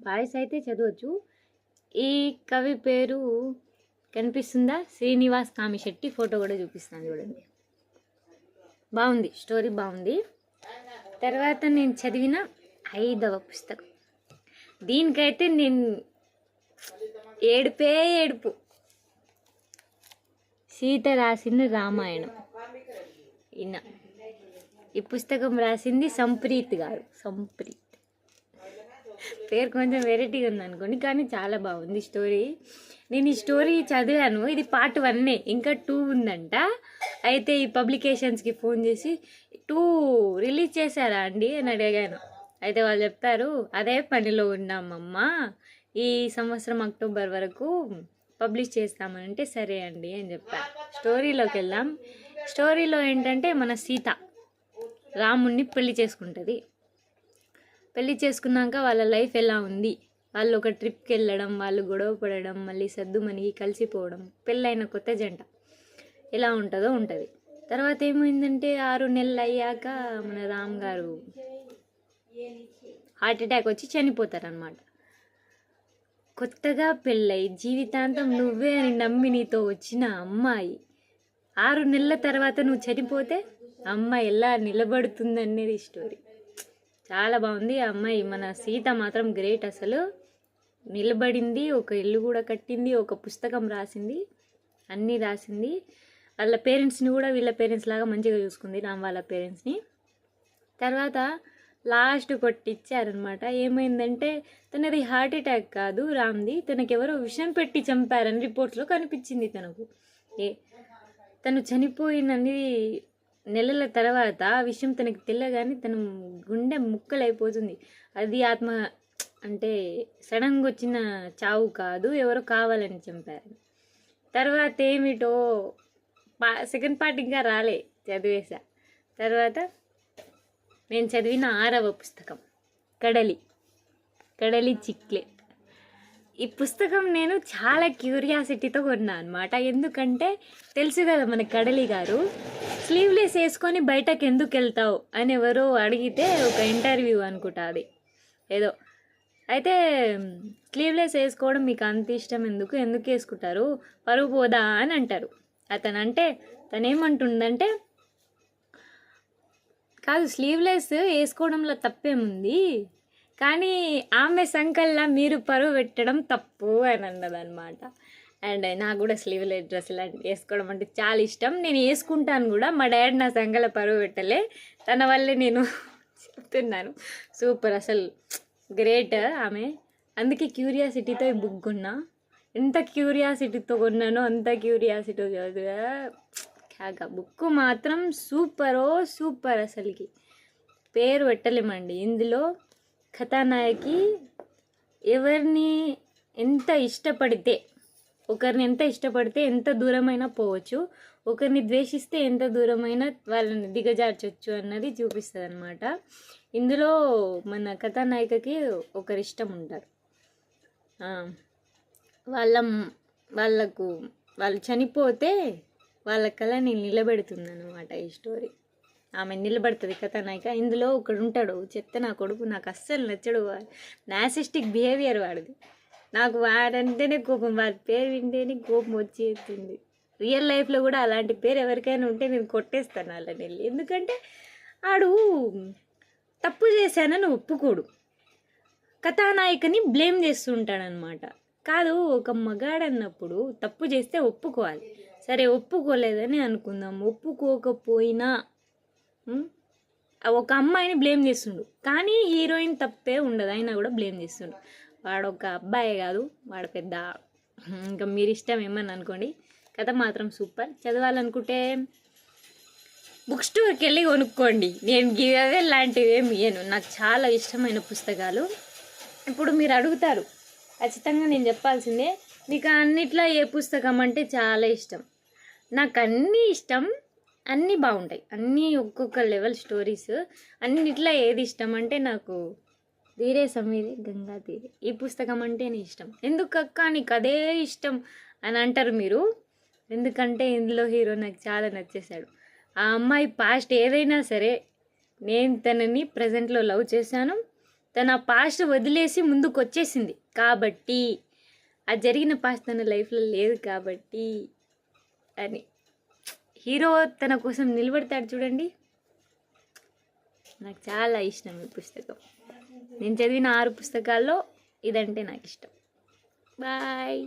Boys అయితే చదవచ్చు. ఈ కవి పేరు కనిపిస్తుందా? శ్రీనివాస్ కామిశెట్టి. ఫోటో కూడా చూపిస్తాను చూడండి. బాగుంది, స్టోరీ బాగుంది. తర్వాత నేను చదివిన 5వ పుస్తకం, దీనికైతే నేను ఏడుపు. సీత రాసిన రామాయణం. ఈ పుస్తకం రాసింది సంప్రీత్ గారు. సంప్రీత్ పేరు కొంచెం వెరైటీగా ఉంది అనుకోండి, కానీ చాలా బాగుంది స్టోరీ. నేను ఈ స్టోరీ చదివాను. ఇది పార్ట్ 1, ఇంకా 2 ఉందంట. అయితే ఈ పబ్లికేషన్స్కి ఫోన్ చేసి 2 రిలీజ్ చేశారా అండి అని అడిగాను. అయితే వాళ్ళు చెప్పారు, అదే పనిలో ఉన్నామమ్మా, ఈ సంవత్సరం అక్టోబర్ వరకు పబ్లిష్ చేస్తామంటే సరే అండి అని చెప్పారు. స్టోరీలోకి వెళ్దాం. స్టోరీలో ఏంటంటే మన సీత రాముణ్ణి పెళ్లి చేసుకుంటుంది. పెళ్లి చేసుకున్నాక వాళ్ళ లైఫ్ ఎలా ఉంది, వాళ్ళు ఒక ట్రిప్కి వెళ్ళడం, వాళ్ళు గొడవ పడడం, మళ్ళీ సర్దుమణిగి కలిసిపోవడం, పెళ్ళైన కొత్త జంట ఎలా ఉంటుందో ఉంటుంది. తర్వాత ఏమైందంటే 6 నెలలు అయ్యాక మన రామ్ గారు హార్ట్ అటాక్ వచ్చి చనిపోతారనమాట. కొత్తగా పెళ్ళై జీవితాంతం నువ్వే అని నమ్మి నీతో వచ్చిన అమ్మాయి 6 నెలల తర్వాత నువ్వు చనిపోతే అమ్మాయి ఎలా నిలబడుతుందనేది స్టోరీ. చాలా బాగుంది. ఆ అమ్మాయి మన సీత మాత్రం గ్రేట్. అసలు నిలబడింది, ఒక ఇల్లు కూడా కట్టింది, ఒక పుస్తకం రాసింది, అన్నీ రాసింది. వాళ్ళ పేరెంట్స్ని కూడా వీళ్ళ పేరెంట్స్ లాగా మంచిగా చూసుకుంది, రామ్ వాళ్ళ పేరెంట్స్ని. తర్వాత లాస్ట్ కొట్టిచ్చారనమాట. ఏమైందంటే తనది హార్ట్ అటాక్ కాదు రామ్ది, తనకి ఎవరో విషం పెట్టి చంపారని రిపోర్ట్స్లో కనిపించింది తనకు. తను చనిపోయినని నెలల తర్వాత ఆ విషయం తనకి తెలియగానే తన గుండె ముక్కలైపోతుంది. అది ఆత్మ అంటే సడన్గా వచ్చిన చావు కాదు, ఎవరో కావాలని చంపారు. తర్వాత ఏమిటో సెకండ్ పార్ట్ ఇంకా రాలే, చదివేశా. తర్వాత నేను చదివిన 6వ పుస్తకం కడలి చిక్లే. ఈ పుస్తకం నేను చాలా క్యూరియాసిటీతో కొన్నా అనమాట. ఎందుకంటే తెలుసు కదా మన కడలి గారు స్లీవ్లెస్ వేసుకొని బయటకు ఎందుకు వెళ్తావు అని ఎవరో అడిగితే, ఒక ఇంటర్వ్యూ అనుకుంటా అది ఏదో. అయితే స్లీవ్లెస్ వేసుకోవడం మీకు అంత ఇష్టం ఎందుకు వేసుకుంటారు, పరువు పోదా అని అంటారు. తనేమంటుందంటే, కాదు స్లీవ్లెస్ వేసుకోవడంలో తప్పేముంది, కానీ ఆమె సంకల్లా మీరు పరువు పెట్టడం తప్పు అని అన్నదనమాట. అండ్ నాకు కూడా స్లీవ్లెస్ డ్రెస్ ఇలాంటివి వేసుకోవడం అంటే చాలా ఇష్టం. నేను వేసుకుంటాను కూడా. మా డాడీ నా సంకల పరువు పెట్టలే, తన వల్లే నేను చెప్తున్నాను. సూపర్, అసలు గ్రేట్ ఆమె. అందుకే క్యూరియాసిటీతో ఈ బుక్ కొన్నా. ఎంత క్యూరియాసిటీతో కొన్నానో అంత క్యూరియాసిటీ చదివా. కాగా బుక్ మాత్రం సూపర్ అసలుకి. పేరు పెట్టలేమండి. ఇందులో కథానాయకి ఒకరిని ఎంత ఇష్టపడితే ఎంత దూరమైనా పోవచ్చు, ఒకరిని ద్వేషిస్తే ఎంత దూరమైనా వాళ్ళని దిగజార్చొచ్చు అన్నది చూపిస్తుంది అనమాట. ఇందులో మన కథానాయికకి ఒకరు ఇష్టం ఉంటారు. వాళ్ళు చనిపోతే వాళ్ళ కళని నిలబెడుతుంది అనమాట ఈ స్టోరీ. ఆమె నిలబడుతుంది కథానాయిక. ఇందులో ఒకడు ఉంటాడు, చెత్త నా కొడుకు, నాకు అస్సలు నచ్చడు, నాసిస్టిక్ బిహేవియర్ వాడిది. నాకు వాడంటేనే కోపం, వాడి పేరు వింటేనే కోపం వచ్చేస్తుంది. రియల్ లైఫ్లో కూడా అలాంటి పేరు ఎవరికైనా ఉంటే నేను కొట్టేస్తాను వాళ్ళని వెళ్ళి. ఎందుకంటే ఆడు తప్పు చేశానని ఒప్పుకోడు, కథానాయికని బ్లేమ్ చేస్తుంటాడనమాట. కాదు, ఒక మగాడన్నప్పుడు తప్పు చేస్తే ఒప్పుకోవాలి. సరే ఒప్పుకోలేదని అనుకుందాం, ఒప్పుకోకపోయినా ఒక అమ్మాయిని బ్లేమ్ చేస్తుండు, కానీ హీరోయిన్ తప్పే ఉండదు, అయినా కూడా బ్లేమ్ చేస్తుండు. వాడు ఒక అబ్బాయే కాదు, వాడు పెద్ద. ఇంకా మీరు ఇష్టం ఏమని అనుకోండి. కథ మాత్రం సూపర్. చదవాలనుకుంటే బుక్ స్టోర్కి వెళ్ళి కొనుక్కోండి. నేను గివే లాంటివి ఏమి ఇయ్యను, నాకు చాలా ఇష్టమైన పుస్తకాలు. ఇప్పుడు మీరు అడుగుతారు, ఖచ్చితంగా నేను చెప్పాల్సిందే, మీకు అన్నిట్లో ఏ పుస్తకం అంటే చాలా ఇష్టం. నాకు అన్నీ ఇష్టం, అన్నీ బాగుంటాయి, అన్నీ ఒక్కొక్క లెవెల్ స్టోరీస్. అన్నిట్లో ఏది ఇష్టం అంటే నాకు ధీరే సమీరే గంగా తీరే ఈ పుస్తకం అంటేనే ఇష్టం. ఎందుకక్క నీకు అదే ఇష్టం అని అంటారు మీరు. ఎందుకంటే ఇందులో హీరో నాకు చాలా నచ్చేశాడు. ఆ అమ్మాయి పాస్ట్ ఏదైనా సరే నేను తనని ప్రజెంట్లో లవ్ చేశాను, తన పాస్ట్ వదిలేసి ముందుకు వచ్చేసింది కాబట్టి, అది జరిగిన పాస్ట్ తన లైఫ్లో లేదు కాబట్టి అని హీరో తన కోసం నిలబడతాడు చూడండి. నాకు చాలా ఇష్టం ఈ పుస్తకం. నేను చదివిన 6 పుస్తకాల్లో ఇదంటే నాకు ఇష్టం. బాయ్.